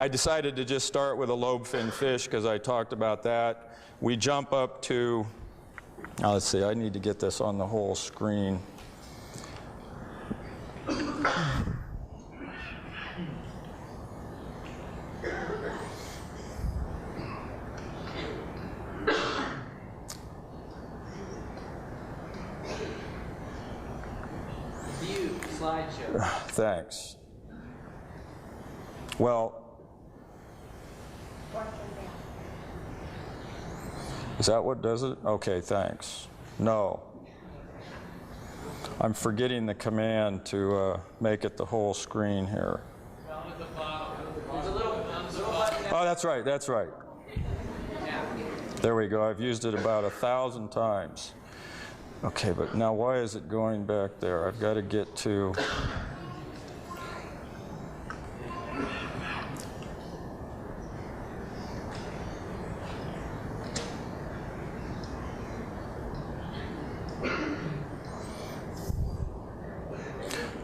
I decided to just start with a lobe-finned fish because I talked about that. We jump up to, now let's see, I need to get this on the whole screen. View slideshow. Thanks. Well, is that what does it? Okay, thanks. No. I'm forgetting the command to make it the whole screen here. Oh, that's right, that's right. There we go. I've used it about 1,000 times. Okay, but now why is it going back there? I've got to get to...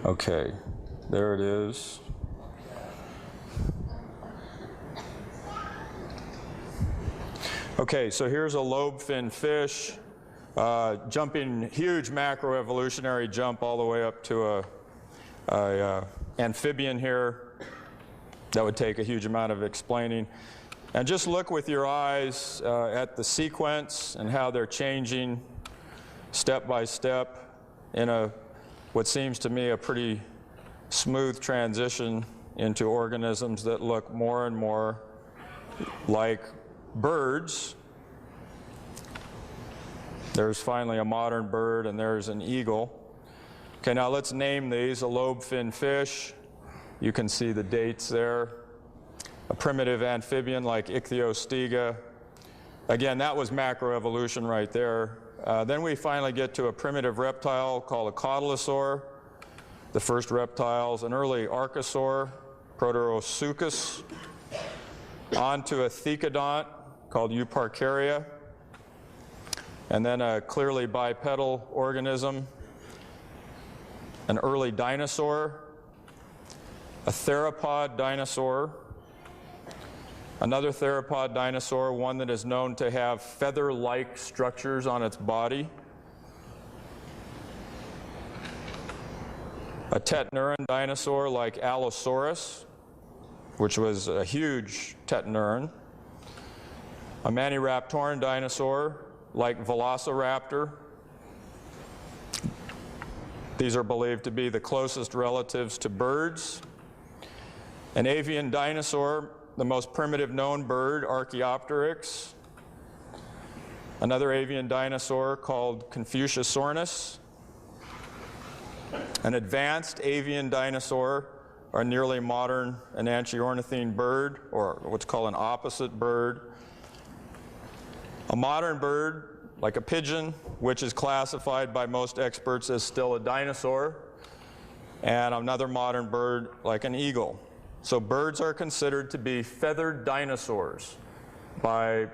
Okay, there it is. Okay, so here's a lobe-finned fish, jumping huge macroevolutionary jump all the way up to a amphibian here. That would take a huge amount of explaining. And just look with your eyes at the sequence and how they're changing step by step in what seems to me a pretty smooth transition into organisms that look more and more like birds. There's finally a modern bird, and there's an eagle. Okay, now let's name these. A lobe-finned fish. You can see the dates there. A primitive amphibian like Ichthyostega. Again, that was macroevolution right there. Then we finally get to a primitive reptile called a cotylosaur, the first reptiles, an early archosaur, Proterosuchus, onto a thecodont called Euparkeria, and then a clearly bipedal organism, an early dinosaur, a theropod dinosaur, another theropod dinosaur, one that is known to have feather-like structures on its body. A tetnuran dinosaur like Allosaurus, which was a huge tetnuran. A maniraptoran dinosaur like Velociraptor. These are believed to be the closest relatives to birds. An avian dinosaur, the most primitive known bird, Archaeopteryx. Another avian dinosaur called Confuciusornis. An advanced avian dinosaur, or a nearly modern enantiornithine bird, or what's called an opposite bird. A modern bird, like a pigeon, which is classified by most experts as still a dinosaur. And another modern bird, like an eagle. So birds are considered to be feathered dinosaurs by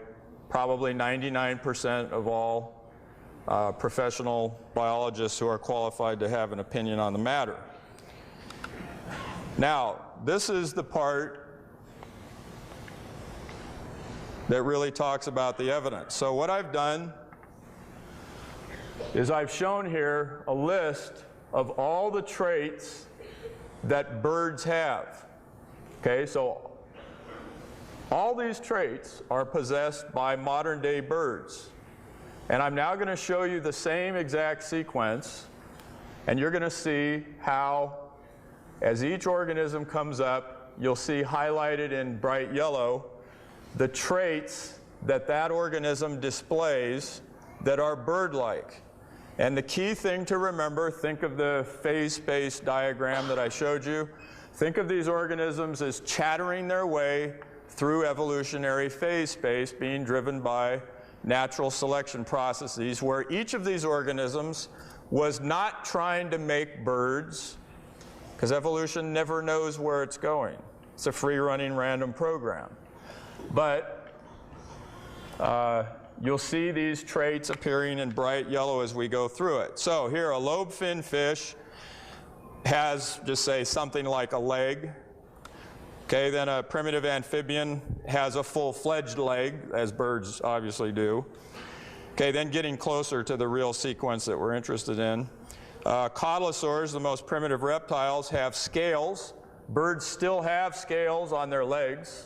probably 99% of all professional biologists who are qualified to have an opinion on the matter. Now, this is the part that really talks about the evidence. So what I've done is I've shown here a list of all the traits that birds have. Okay, so all these traits are possessed by modern-day birds. And I'm now going to show you the same exact sequence, and you're going to see how, as each organism comes up, you'll see highlighted in bright yellow the traits that that organism displays that are bird-like. And the key thing to remember, think of the phase space diagram that I showed you. Think of these organisms as chattering their way through evolutionary phase space, being driven by natural selection processes, where each of these organisms was not trying to make birds, because evolution never knows where it's going. It's a free-running random program. But you'll see these traits appearing in bright yellow as we go through it. So here, a lobe-finned fish has, just say, something like a leg. Okay, then a primitive amphibian has a full-fledged leg, as birds obviously do. Okay, then getting closer to the real sequence that we're interested in. Cotylosaurs, the most primitive reptiles, have scales. Birds still have scales on their legs.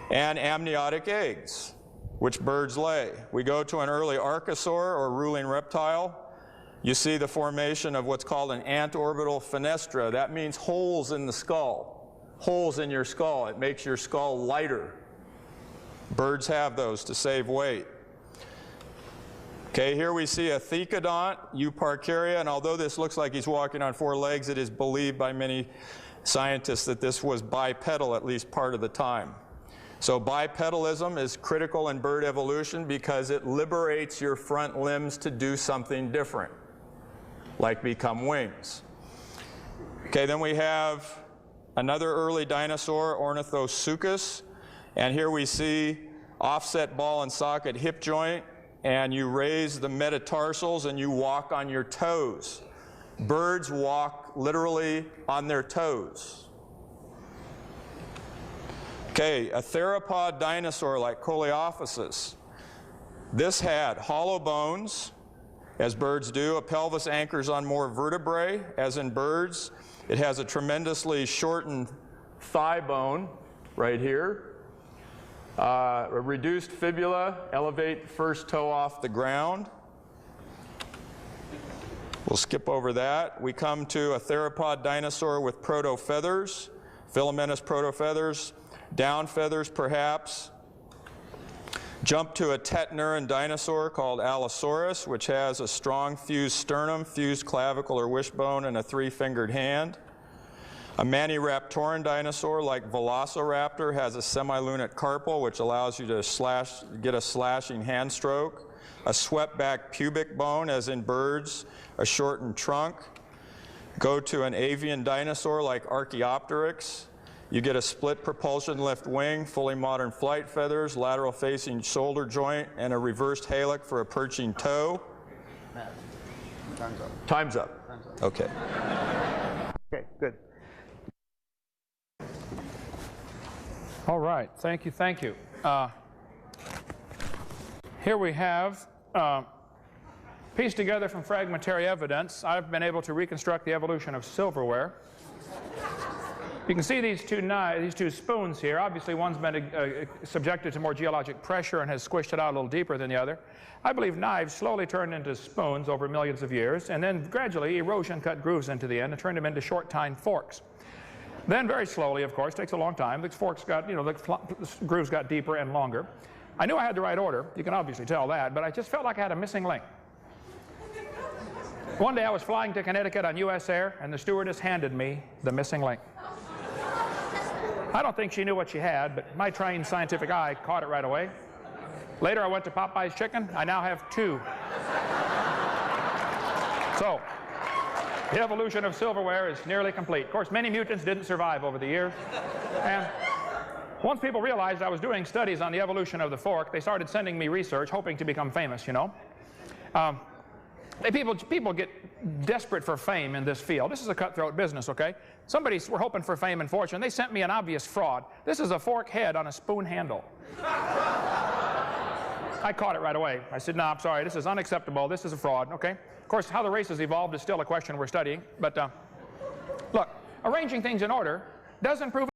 And amniotic eggs, which birds lay. We go to an early archosaur, or ruling reptile. You see the formation of what's called an antorbital fenestra. That means holes in the skull, holes in your skull. It makes your skull lighter. Birds have those to save weight. Okay, here we see a thecodont, Euparkeria, and although this looks like he's walking on 4 legs, it is believed by many scientists that this was bipedal at least part of the time. So bipedalism is critical in bird evolution because it liberates your front limbs to do something different, like become wings. Okay, then we have another early dinosaur, Ornithosuchus, and here we see offset ball and socket hip joint, and you raise the metatarsals and you walk on your toes. Birds walk literally on their toes. Okay, a theropod dinosaur like Coleophysis. This had hollow bones, as birds do. A pelvis anchors on more vertebrae, as in birds. It has a tremendously shortened thigh bone right here. A reduced fibula, elevate the first toe off the ground. We'll skip over that. We come to a theropod dinosaur with protofeathers, filamentous protofeathers, down feathers perhaps. Jump to a tetaneuran dinosaur called Allosaurus, which has a strong fused sternum, fused clavicle or wishbone, and a 3-fingered hand. A Maniraptoran dinosaur like Velociraptor has a semilunate carpal, which allows you to get a slashing hand stroke. A swept back pubic bone, as in birds, a shortened trunk. Go to an avian dinosaur like Archaeopteryx. You get a split propulsion left wing, fully modern flight feathers, lateral facing shoulder joint, and a reversed halic for a perching toe. Time's up. Time's up. Time's up. Okay. Okay, good. All right, thank you, thank you. Here we have, pieced together from fragmentary evidence, I've been able to reconstruct the evolution of silverware. You can see these two spoons here. Obviously, one's been subjected to more geologic pressure and has squished it out a little deeper than the other. I believe knives slowly turned into spoons over millions of years, and then gradually erosion cut grooves into the end and turned them into short-tined forks. Then very slowly, of course, takes a long time, the forks got, the grooves got deeper and longer. I knew I had the right order, you can obviously tell that, but I just felt like I had a missing link. One day I was flying to Connecticut on US Air, and the stewardess handed me the missing link. I don't think she knew what she had, but my trained scientific eye caught it right away. Later I went to Popeye's Chicken, I now have 2. So, the evolution of silverware is nearly complete. Of course, many mutants didn't survive over the years. And once people realized I was doing studies on the evolution of the fork, they started sending me research, hoping to become famous, you know. People get desperate for fame in this field. This is a cutthroat business, okay? We're hoping for fame and fortune. They sent me an obvious fraud. This is a fork head on a spoon handle. I caught it right away. I said, no, I'm sorry, this is unacceptable. This is a fraud, okay? Of course, how the race has evolved is still a question we're studying. But look, arranging things in order does improve